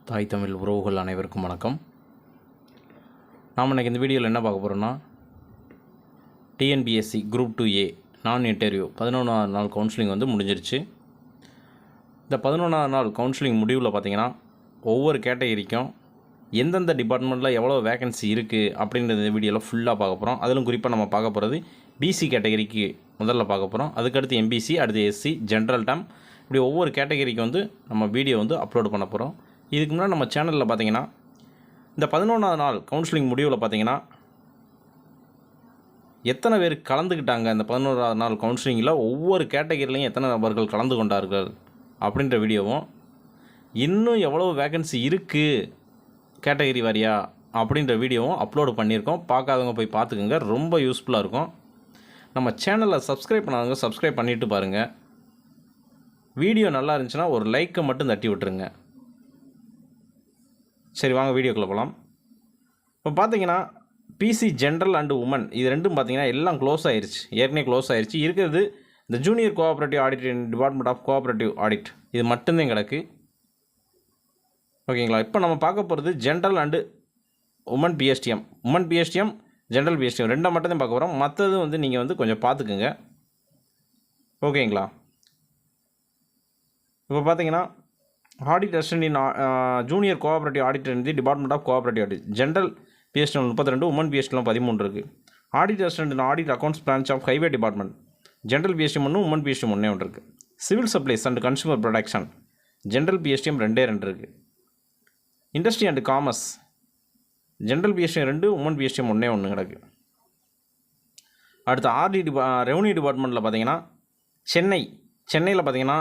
தாய் தமிழ் உறவுகள் அனைவருக்கும் வணக்கம். நாம் இன்றைக்கி இந்த வீடியோவில் என்ன பார்க்க போகிறோன்னா, டிஎன்பிஎஸ்சி குரூப் 2A நான் இன்டர்வியூ 11ஆவது நாள் கவுன்சிலிங் முடிஞ்சிருச்சு. இந்த 11ஆவது நாள் கவுன்சிலிங் முடிவில் பார்த்திங்கன்னா ஒவ்வொரு கேட்டகரிக்கும் எந்தெந்த டிபார்ட்மெண்ட்டில் எவ்வளோ வேகன்சி இருக்குது அப்படின்றது இந்த வீடியோவில் ஃபுல்லாக பார்க்க போகிறோம். அதிலும் குறிப்பாக நம்ம பார்க்க போகிறது பிசி கேட்டகரிக்கு முதல்ல பார்க்க போகிறோம். அதுக்கடுத்து எம்பிசி, அடுத்து எஸ்சி, ஜென்ரல் டேம், இப்படி ஒவ்வொரு கேட்டகரிக்கு நம்ம வீடியோ அப்லோட் பண்ண போகிறோம். இதுக்கு முன்னாடி நம்ம சேனலில் பார்த்திங்கன்னா இந்த 11ஆவது நாள் கவுன்சிலிங் முடிவில் பார்த்திங்கன்னா எத்தனை பேர் கலந்துக்கிட்டாங்க, இந்த 11ஆவது நாள் கவுன்சிலிங்கில் ஒவ்வொரு கேட்டகரிலையும் எத்தனை நபர்கள் கலந்து கொண்டார்கள் அப்படின்ற வீடியோவும், இன்னும் எவ்வளோ வேகன்சி இருக்குது கேட்டகரி வாரியா அப்படின்ற வீடியோவும் அப்லோடு பண்ணியிருக்கோம். பார்க்காதவங்க போய் பார்த்துக்குங்க, ரொம்ப யூஸ்ஃபுல்லாக இருக்கும். நம்ம சேனலை சப்ஸ்கிரைப் பண்ணாதவங்க சப்ஸ்கிரைப் பண்ணிவிட்டு பாருங்கள். வீடியோ நல்லா இருந்துச்சுன்னா ஒரு லைக்கை மட்டும் தட்டி விட்டுருங்க. சரி, வாங்க வீடியோக்குள்ளே போகலாம். இப்போ பார்த்தீங்கன்னா பிசி ஜென்ரல் அண்டு உமன் இது ரெண்டும் பார்த்தீங்கன்னா எல்லாம் க்ளோஸ் ஆயிடுச்சு, ஏற்கனவே க்ளோஸ் ஆயிடுச்சு. இருக்கிறது இந்த junior cooperative audit in department of cooperative audit, இது மட்டும்தான் கிடக்கு. ஓகேங்களா? இப்போ நம்ம பார்க்க போகிறது general and women PSTM, general PSTM ரெண்டை மட்டும்தான் பார்க்க போகிறோம். மற்றது நீங்கள் கொஞ்சம் பார்த்துக்குங்க. ஓகேங்களா? இப்போ பார்த்தீங்கன்னா audit assistant in junior cooperative auditor in the department of cooperative audit, general PSTM 32, women PSTM 13 இருக்குது. Audit assistant in audit accounts branch of highway department, general PSTM 1, women PSTM 1 இருக்குது. Civil supplies and consumer production, general PSTM 2 இருக்குது. Industry and commerce, general PSTM 2, women PSTM 1 கிடக்கு. அடுத்து revenue டிபார்ட்மெண்ட்டில் பார்த்தீங்கன்னா சென்னையில் பார்த்தீங்கன்னா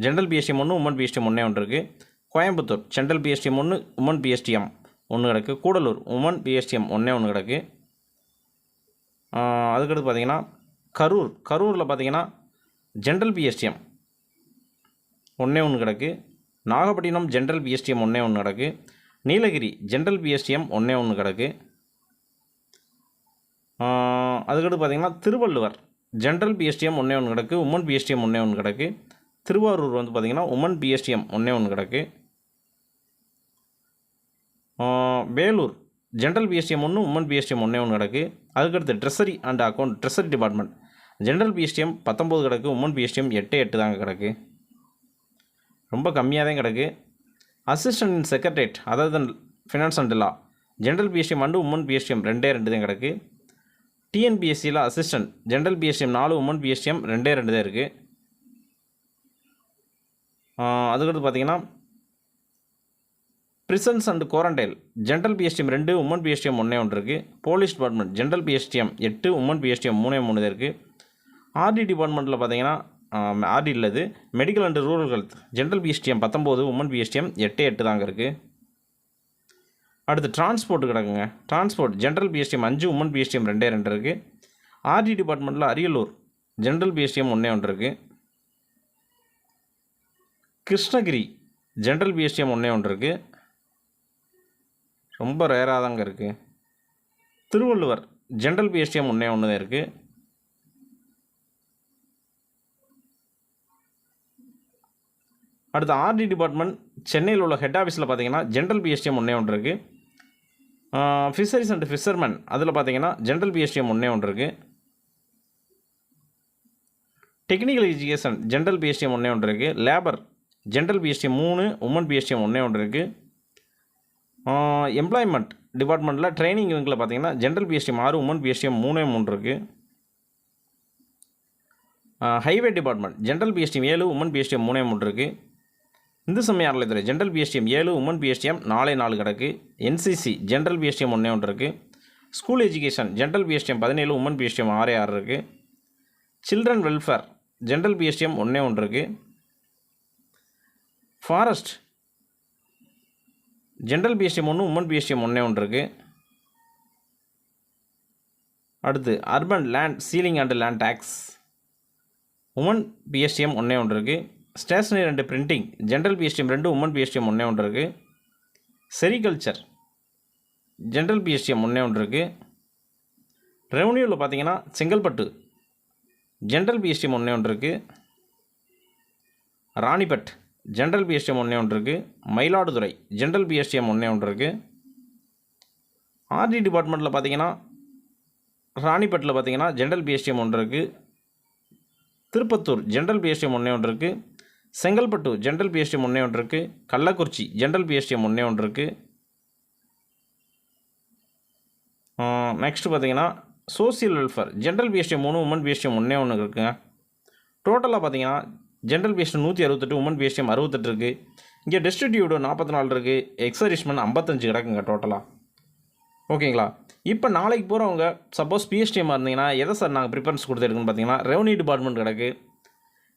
general PSTM 1, women PSTM 1 இருக்குது. Coimbatore general PSTM 1, women PSTM 1 கிடக்கு. கூடலூர் உமன் பிஎஸ்டிஎம் 1 கிடக்கு. அதுக்கடுத்து பார்த்தீங்கன்னா கரூரில் பார்த்தீங்கன்னா ஜென்ரல் பிஎஸ்டிஎம் 1 கிடக்கு. நாகப்பட்டினம் ஜென்ரல் பிஎஸ்டிஎம் 1 கிடக்கு. நீலகிரி ஜென்ரல் பிஎஸ்டிஎம் 1 கிடக்கு. அதுக்கடுத்து பார்த்தீங்கன்னா திருவள்ளுவர் ஜென்ரல் பிஎஸ்டிஎம் 1 கிடக்கு, உமன் பிஎஸ்டிஎம் 1 கிடக்கு. திருவாரூர் பார்த்திங்கன்னா உமன் பிஎஸ்டிஎம் 1 கிடக்கு. Vellore general PSTM 1, women PSTM 1 கிடக்கு. அதுக்கடுத்து treasury and account treasury department, general PSTM 19 கிடக்கு, உமன் பிஎஸ்டிஎம் 8 தாங்க கிடக்கு. ரொம்ப கம்மியாக தான் கிடக்கு. அசிஸ்டன்ட் இன் செக்ரட்டரியேட் அதாவது finance and law, general PSTM and women PSTM 2 தான் கிடக்கு. டிஎன்பிஎஸ்சியில் assistant general PSTM 4, women PSTM 2 தான் இருக்குது. அதுக்கடுத்து பார்த்தீங்கன்னா prisons and quarantine, general PSTM 2, women PSTM 1 இருக்குது. Police department general PSTM 8, women PSTM 3 இருக்குது. ஆர்டி டிபார்ட்மெண்ட்டில் பார்த்தீங்கன்னா ஆர்டி இல்லது medical and rural health, general PSTM 19, women PSTM 8 தாங்க இருக்குது. அடுத்து transport கிடக்குங்க. Transport general PSTM 5, women PSTM 2 இருக்குது. ஆர்டி டிபார்ட்மெண்ட்டில் அரியலூர் ஜென்ரல் பிஎஸ்டிஎம் 1 இருக்குது. கிருஷ்ணகிரி ஜென்ரல் பிஎஸ்டிஎம் 1 இருக்குது. ரொம்ப ரேராக தாங்க இருக்குது. திருவள்ளுவர் ஜென்ரல் பிஎஸ்டிஎம் 1 தான் இருக்குது. அடுத்து ஆர்டி டிபார்ட்மெண்ட் சென்னையில் உள்ள ஹெட் ஆஃபீஸில் பார்த்தீங்கன்னா ஜென்ரல் பிஎஸ்டிஎம் 1 இருக்குது. ஃபிஷரிஸ் அண்ட் ஃபிஷர்மேன் அதில் பார்த்தீங்கன்னா ஜென்ரல் பிஎஸ்டிஎம் 1 இருக்குது. டெக்னிக்கல் எஜுகேஷன் ஜென்ரல் பிஎஸ்டிஎம் 1 இருக்குது. Labour general PSTM 3, women PSTM 1 இருக்குது. எம்ப்ளாய்மெண்ட் டிபார்ட்மெண்ட்டில் ட்ரைனிங் விங்கில் பார்த்தீங்கன்னா ஜென்ரல் பிஎஸ்டிஎம் 6, உமன் பிஎஸ்டிஎம் 3 இருக்குது. Highway department general PSTM 7, women PSTM 3 இருக்குது. இந்து சமய அறநிலையத்துறை ஜென்ரல் பிஎஸ்டிஎம் 7, உமன் பிஎஸ்டிஎம் 4 கிடக்கு. என்சிசி ஜென்ரல் பிஎஸ்டிஎம் 1 இருக்குது. School education general PSTM 17, women PSTM 6 இருக்குது. சில்ட்ரன் வெல்ஃபேர் ஜென்ரல் பிஎஸ்டிஎம் 1 இருக்குது. Forest general PSTM 1, women PSTM 1 இருக்குது. அடுத்து urban land ceiling and land tax, women PSTM 1 இருக்குது. Stationery and printing general PSTM 2, women PSTM 1 இருக்குது. Sericulture general PSTM 1 இருக்குது. ரெவன்யூவில் பார்த்தீங்கன்னா Chengalpattu general PSTM 1 இருக்குது. Ranipet general PSTM ஒன்றே ஒன்று இருக்குது. மயிலாடுதுறை ஜென்ரல் பிஎஸ்டிஎம் ஒன்றே ஒன்று இருக்குது. ஆர்டி டிபார்ட்மெண்ட்டில் பார்த்தீங்கன்னா ராணிப்பேட்டில் பார்த்தீங்கன்னா ஜென்ரல் பிஎஸ்டிஎம் ஒன்று இருக்குது. திருப்பத்தூர் ஜென்ரல் பிஎஸ்டிஎம் ஒன்றே ஒன்று இருக்குது. செங்கல்பட்டு ஜென்ரல் பிஎஸ்டிஎம் ஒன்றே ஒன்று இருக்குது. கள்ளக்குறிச்சி ஜென்ரல் பிஎஸ்டிஎம் ஒன்றே ஒன்று இருக்குது. நெக்ஸ்ட்டு பார்த்தீங்கன்னா social welfare general PSTM 3, women PSTM ஒன்றே ஒன்று இருக்குங்க. டோட்டலாக பார்த்தீங்கன்னா ஜென்ரல் பிஎஸ்டிஎம் 168, உமன் பிஎஸ்டிஎம் 68 இருக்குது. இங்கே டிஸ்ட்ரிபியூட் 44 இருக்குது. எக்ஸரிஷ்மெண்ட் 55 கிடக்குங்க டோட்டலாக. ஓகேங்களா? இப்போ நாளைக்கு போகிறவங்க சப்போஸ் பிஎஸ்டிஎம்மாக இருந்தீங்கன்னா எதை சார் நாங்கள் ப்ரிஃபரன்ஸ் கொடுத்துருக்குன்னு பார்த்தீங்கன்னா ரெவன்யூ டிபார்ட்மெண்ட் கிடக்கு.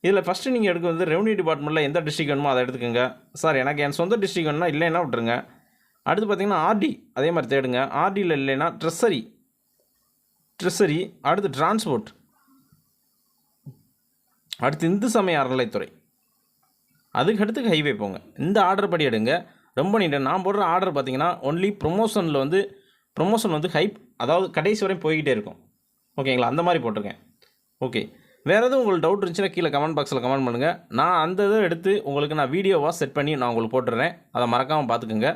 இதில் ஃபஸ்ட்டு நீங்கள் எடுக்க வந்து ரெவன்யூ டிபார்ட்மெண்ட்டில் எந்த டிஸ்ட்ரிக் வேணுமோ அதை எடுத்துக்கோங்க. சார் எனக்கு என் சொந்த டிஸ்ட்ரிக் வேணும்னா இல்லைன்னா விட்டுருங்க. அடுத்து பார்த்தீங்கன்னா ஆர்டி அதே மாதிரி தேடுங்க. ஆர்டியில் இல்லைன்னா ட்ரெஸரி, அடுத்து டிரான்ஸ்போர்ட், அடுத்து இந்து சமய அறநிலைத்துறை, அதுக்கடுத்து ஹைவே போங்க. இந்த ஆர்டர் படி எடுங்க. ரொம்ப நீட்டாக நான் போடுற ஆர்டர் பார்த்தீங்கன்னா ஒன்லி ப்ரொமோஷன் வந்து ஹைப், அதாவது கடைசி வரையும் போய்கிட்டே இருக்கும். ஓகேங்களா? அந்த மாதிரி போட்டிருக்கேன். ஓகே, வேறு எதுவும் உங்களுக்கு டவுட் இருந்துச்சுன்னா கீழே கமெண்ட் பாக்ஸில் கமெண்ட் பண்ணுங்கள். நான் அந்த இதை எடுத்து உங்களுக்கு நான் வீடியோவாக செட் பண்ணி நான் உங்களுக்கு போட்டுடுறேன். அதை மறக்காமல் பார்த்துக்குங்க.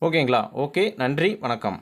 ஓகேங்களா? ஓகே, நன்றி, வணக்கம்.